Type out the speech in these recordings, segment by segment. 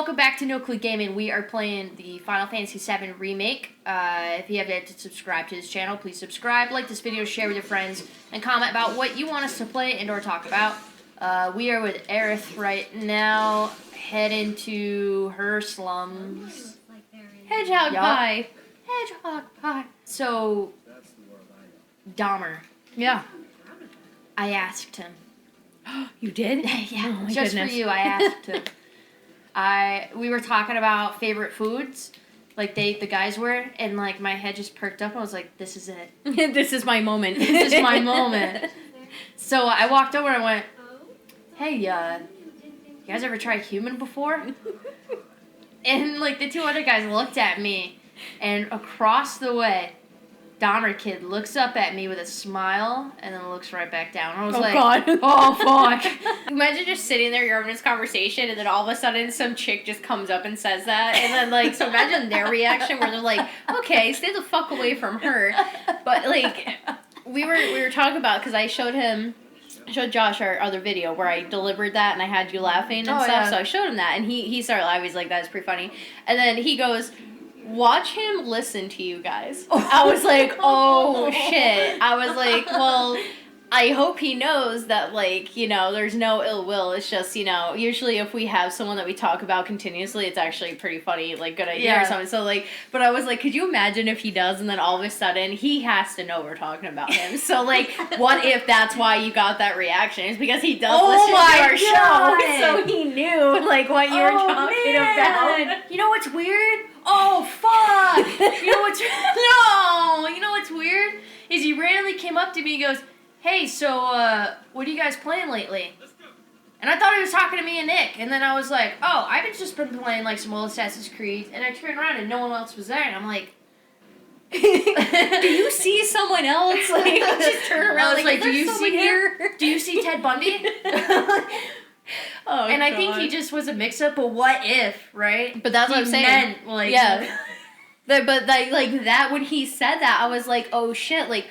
welcome back to No Clue Gaming. We are playing the Final Fantasy VII Remake. If you have yet to subscribe to this channel, please subscribe, like this video, share with your friends, and comment about what you want us to play and or talk about. We are with Aerith right now, heading to her slums. Hedgehog pie. Hedgehog pie. So, Dahmer. Yeah. I asked him. You did? Yeah, oh, just goodness. for you, I asked him. We were talking about favorite foods, like the guys were, and like my head just perked up. I was like, "This is it. This is my moment. This is my moment." So I walked over and I went, "Hey, you guys ever tried human before?" And like the two other guys looked at me, and across the way, Dahmer kid looks up at me with a smile and then looks right back down. I was like, God. "Oh fuck." Imagine just sitting there, you're having this conversation, and then all of a sudden some chick just comes up and says that, and then like, so imagine their reaction where they're like, okay, stay the fuck away from her. But like, we were talking about, because I showed Josh our other video where I delivered that and I had you laughing and stuff, yeah. So I showed him that, and he started laughing. He's like, that's pretty funny. And then he goes, watch him listen to you guys. I was like, oh shit. I was like, well, I hope he knows that, like, you know, there's no ill will. It's just, you know, usually if we have someone that we talk about continuously, it's actually pretty funny, like, good idea or something. So, like, but I was like, could you imagine if he does, and then all of a sudden he has to know we're talking about him? So, like, what if that's why you got that reaction? It's because he does listen to our show, so he knew, like, what you were talking about. You know what's weird? Oh fuck! You know what's no? You know what's weird is he randomly came up to me. He goes, "Hey, so what are you guys playing lately?" And I thought he was talking to me and Nick. And then I was like, "Oh, I've just been playing like some old Assassin's Creed." And I turned around and no one else was there. And I'm like, do you see someone else? Like, just turn around. I was like, "Do you see here? Do you see Ted Bundy?" Oh, and I think he just was a mix-up, but what if, right? But that's what I'm saying. Meant, like, yeah. But like that, when he said that, I was like, oh shit, like,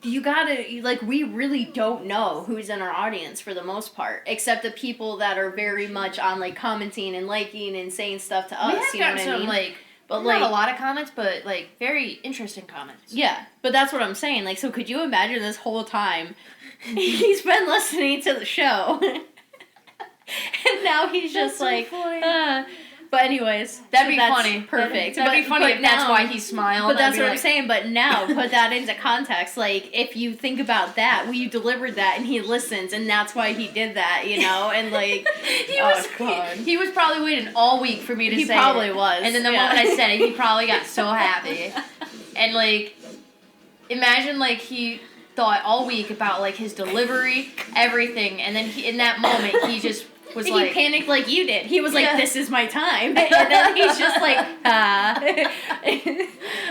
you gotta, like, we really don't know who's in our audience for the most part, except the people that are very much on, like, commenting and liking and saying stuff to us, we have gotten some, like, but not like, a lot of comments, but, like, very interesting comments. Yeah, but that's what I'm saying. Like, so could you imagine this whole time, he's been listening to the show, and now he's just like, but anyways, that'd be that's funny. Perfect. That'd be funny if that's why he smiled. But that's what I'm saying. But now, put that into context. Like, if you think about that, we delivered that, and he listens, and that's why he did that, you know? And, like, he was probably waiting all week for me to say it. He probably was. And then the moment I said it, he probably got so happy. And, like, imagine, like, he thought all week about, like, his delivery, everything, and then in that moment, he just was like... He panicked like you did. He was like, this is my time. And then he's just like,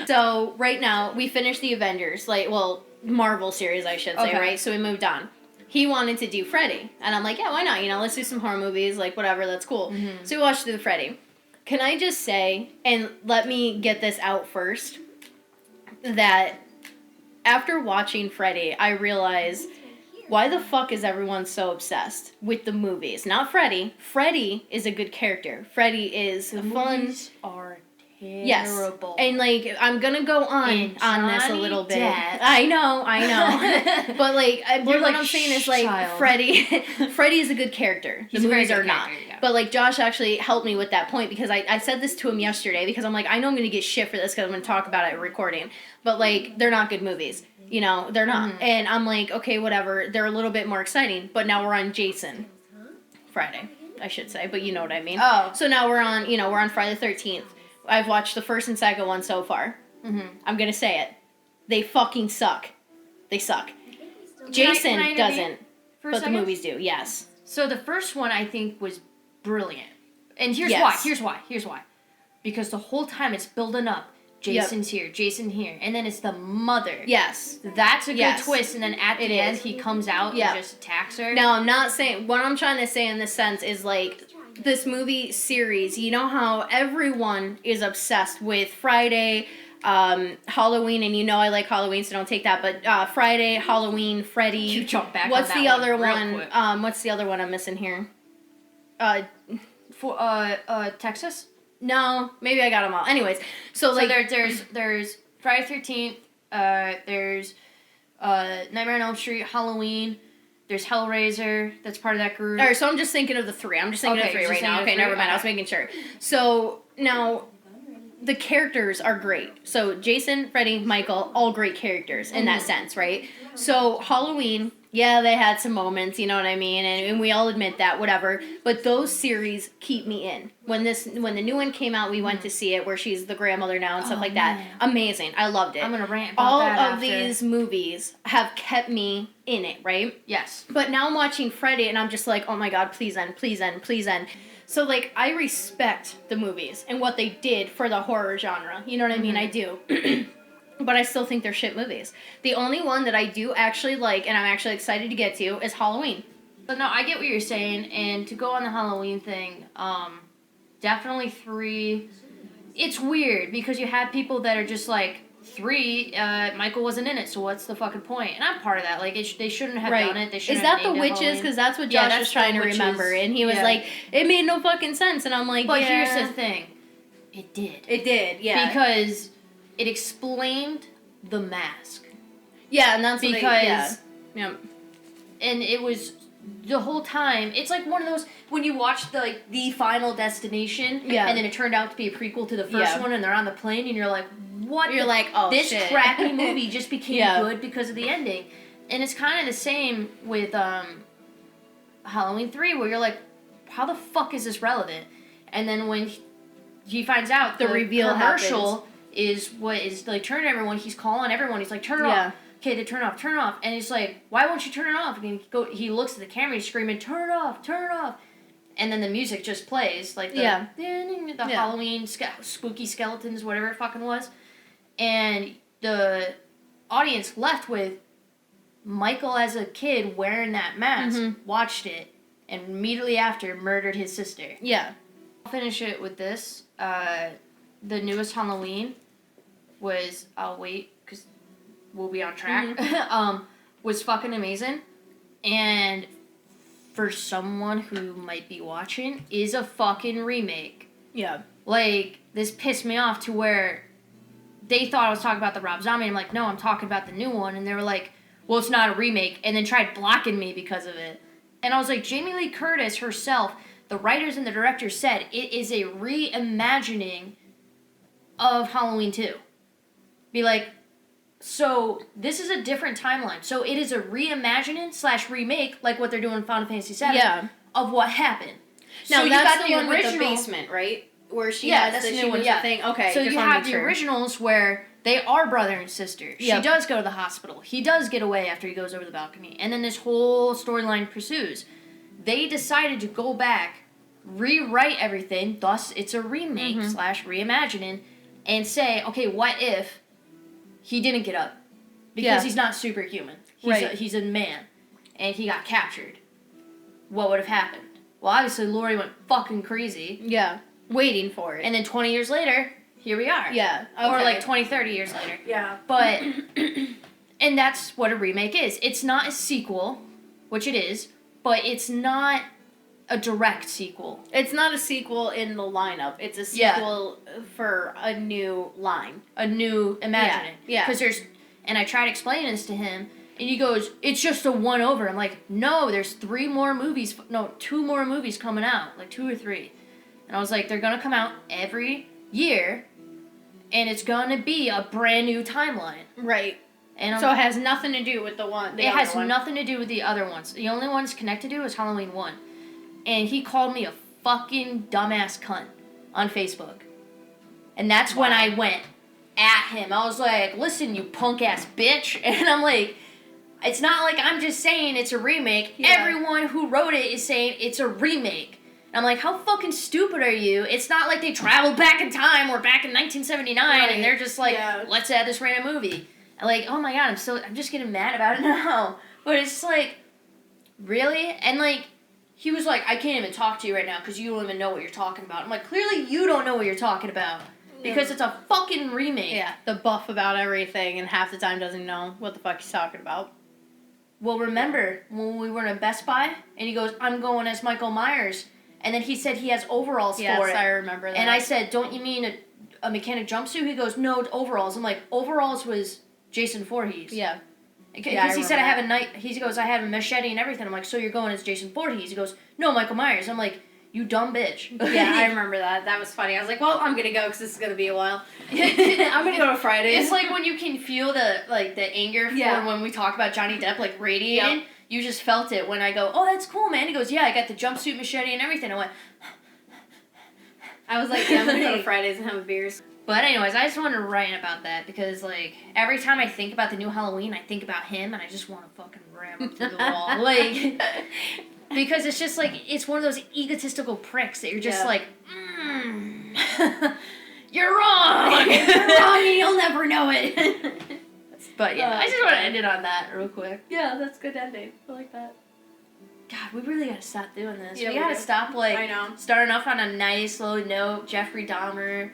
So, right now, we finished the Avengers. Like, well, Marvel series, I should say, right? So we moved on. He wanted to do Freddy. And I'm like, yeah, why not? You know, let's do some horror movies. Like, whatever, that's cool. Mm-hmm. So we watched the Freddy. Can I just say, and let me get this out first, that after watching Freddy, I realized... why the fuck is everyone so obsessed with the movies? Not Freddy. Freddy is a good character. Freddy is the fun. Movies are terrible. Yes. And, like, I'm gonna go on this a little bit. Depp. I know. But, like, what I'm saying is, like, Freddy is a good character. The movies are not. Yeah. But, like, Josh actually helped me with that point, because I said this to him yesterday, because I'm like, I know I'm gonna get shit for this, because I'm gonna talk about it at recording. But, like, they're not good movies. You know, they're not. Mm-hmm. And I'm like, okay, whatever. They're a little bit more exciting. But now we're on Jason. Friday, I should say. But you know what I mean. Oh. So now we're on Friday the 13th. I've watched the first and second one so far. Mm-hmm. I'm going to say it. They fucking suck. They suck. Jason doesn't. But the movies do, yes. So the first one, I think, was brilliant. And here's why. Because the whole time it's building up. Jason's here, Jason here, and then it's the mother. Yes. That's a good twist, and then at the end, he comes out and just attacks her. No, I'm not saying... what I'm trying to say in this sense is, like, this movie series, you know how everyone is obsessed with Friday, Halloween, and you know I like Halloween, so don't take that, but Friday, Halloween, Freddy... You jump back What's on the that other one? What's the other one I'm missing here? For Texas. No, maybe I got them all. Anyways, so like there's Friday 13th. There's Nightmare on Elm Street, Halloween. There's Hellraiser. That's part of that group. All right, so I'm just thinking of the 3. I'm just thinking of 3 right now. Okay, never mind. I was making sure. So now, the characters are great. So Jason, Freddy, Michael, all great characters in that sense, right? So Halloween, yeah, they had some moments, you know what I mean, and we all admit that, whatever. But those series keep me in. When the new one came out, we went to see it, where she's the grandmother now and stuff like that. Amazing, I loved it. I'm gonna rant about all that of after. these movies have kept me in it, right? Yes. But now I'm watching Freddy, and I'm just like, oh my god, please end, please end, please end. So, like, I respect the movies and what they did for the horror genre. You know what I mean? I do. But I still think they're shit movies. The only one that I do actually like, and I'm actually excited to get to, is Halloween. So, no, I get what you're saying. And to go on the Halloween thing, definitely 3. It's weird because you have people that are just like, 3, Michael wasn't in it, so what's the fucking point? And I'm part of that. Like, they shouldn't have done it. They shouldn't have Is that the witches? Because that's what Josh was trying to remember. And he was like, it made no fucking sense. And I'm like, but here's the thing. It did. It did, yeah. Because it explained the mask. Yeah, and that's because yeah. And it was the whole time. It's like one of those when you watch the Final Destination, and then it turned out to be a prequel to the first one, and they're on the plane, and you're like, what? You're like, oh this shit. crappy movie just became good because of the ending, and it's kind of the same with Halloween 3, where you're like, how the fuck is this relevant? And then when he finds out the reveal commercial happens. Is what is like turning everyone. He's calling everyone. He's like, turn it off. Okay, they turn it off. And he's like, why won't you turn it off? And he looks at the camera, he's screaming, turn it off. And then the music just plays, like the Halloween spooky skeletons, whatever it fucking was. And the audience left with Michael as a kid wearing that mask, watched it, and immediately after murdered his sister. Yeah. I'll finish it with this. The newest Halloween was, I'll wait, because we'll be on track, was fucking amazing. And for someone who might be watching, is a fucking remake. Yeah. Like, this pissed me off to where they thought I was talking about the Rob Zombie. I'm like, no, I'm talking about the new one. And they were like, well, it's not a remake. And then tried blocking me because of it. And I was like, Jamie Lee Curtis herself, the writers and the directors said it is a reimagining of Halloween 2. Be like, so this is a different timeline. So it is a reimagining / remake, like what they're doing in Final Fantasy VII, of what happened. Now so that's you got the one original, with the basement, right? Where she has the new one. Thing. Okay. So you have the originals where they are brother and sister. She does go to the hospital. He does get away after he goes over the balcony, and then this whole storyline pursues. They decided to go back, rewrite everything. Thus, it's a remake / reimagining. And say, okay, what if he didn't get up? Because he's not superhuman. He's a man. And he got captured. What would have happened? Well, obviously, Lori went fucking crazy. Yeah. Waiting for it. And then 20 years later, here we are. Yeah. Okay. Or like 20, 30 years later. Yeah. But, and that's what a remake is. It's not a sequel, which it is, but it's not a direct sequel. It's not a sequel in the lineup. It's a sequel for a new line. A new imagining. Yeah. Because there's, and I tried explaining this to him, and he goes, it's just a one-over. I'm like, no, there's 2 more movies coming out. Like 2 or 3. And I was like, they're going to come out every year, and it's going to be a brand new timeline. Right. And so it has nothing to do with the one. It has nothing to do with the other ones. The only one it's connected to is Halloween 1. And he called me a fucking dumbass cunt on Facebook. And that's when I went at him. I was like, listen, you punk ass bitch. And I'm like, it's not like I'm just saying it's a remake. Yeah. Everyone who wrote it is saying it's a remake. And I'm like, how fucking stupid are you? It's not like they traveled back in time or back in 1979 and they're just like, let's add this random movie. And like, oh my god, I'm just getting mad about it now. But it's like, really? And like, he was like, I can't even talk to you right now because you don't even know what you're talking about. I'm like, clearly you don't know what you're talking about. Because it's a fucking remake. Yeah, the buff about everything and half the time doesn't know what the fuck he's talking about. Well, remember when we were in Best Buy and he goes, I'm going as Michael Myers. And then he said he has overalls Yes, for it. I remember that. And I said, don't you mean a mechanic jumpsuit? He goes, no, overalls. I'm like, overalls was Jason Voorhees. Yeah. Because he said I have a knife. He goes, I have a machete and everything. I'm like, so you're going as Jason Voorhees? He goes, no, Michael Myers. I'm like, you dumb bitch. Yeah, I remember that. That was funny. I was like, well, I'm gonna go because this is gonna be a while. I'm gonna go to Fridays. It's like when you can feel the anger for when we talk about Johnny Depp like radiating. Yep. You just felt it when I go, oh, that's cool, man. He goes, yeah, I got the jumpsuit, machete, and everything. I went. I was like, yeah, I'm gonna go to Fridays and have a beers. But anyways, I just wanted to write about that because, like, every time I think about the new Halloween, I think about him, and I just want to fucking ram him through the wall. Like, because it's just, like, it's one of those egotistical pricks that you're just like, you're wrong! You're wrong and you'll never know it. But, yeah, I just want to end it on that real quick. Yeah, that's good ending. I like that. God, we really gotta stop doing this. Yeah, we gotta stop, like, I know. starting off on a nice little note. Jeffrey Dahmer,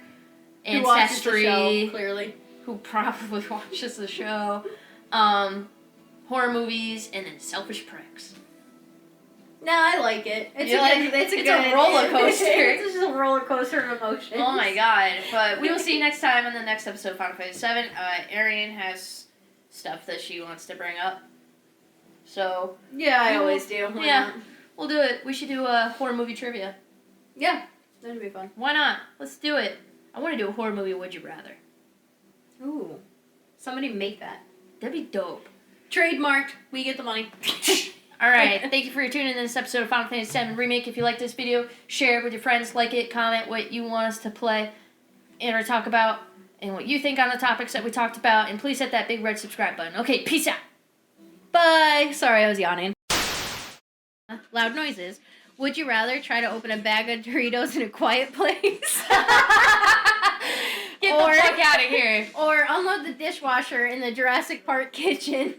Who watches the Ancestry, show, clearly. Who probably watches the show, horror movies, and then selfish pricks. No, I like it. It's It's a roller coaster. It's just a roller coaster of emotions. Oh my god! But we will see you next time on the next episode of Final Fantasy VII. Arian has stuff that she wants to bring up, so yeah, I always do. Why not? We'll do it. We should do a horror movie trivia. Yeah, that'd be fun. Why not? Let's do it. I want to do a horror movie. Would you rather? Ooh, somebody make that. That'd be dope. Trademarked. We get the money. All right. Thank you for tuning in to this episode of Final Fantasy VII Remake. If you like this video, share it with your friends. Like it. Comment what you want us to play and or talk about and what you think on the topics that we talked about. And please hit that big red subscribe button. Okay, peace out. Bye. Sorry, I was yawning. Loud noises. Would you rather try to open a bag of Doritos in a quiet place? Get the fuck out of here. Or unload the dishwasher in the Jurassic Park kitchen?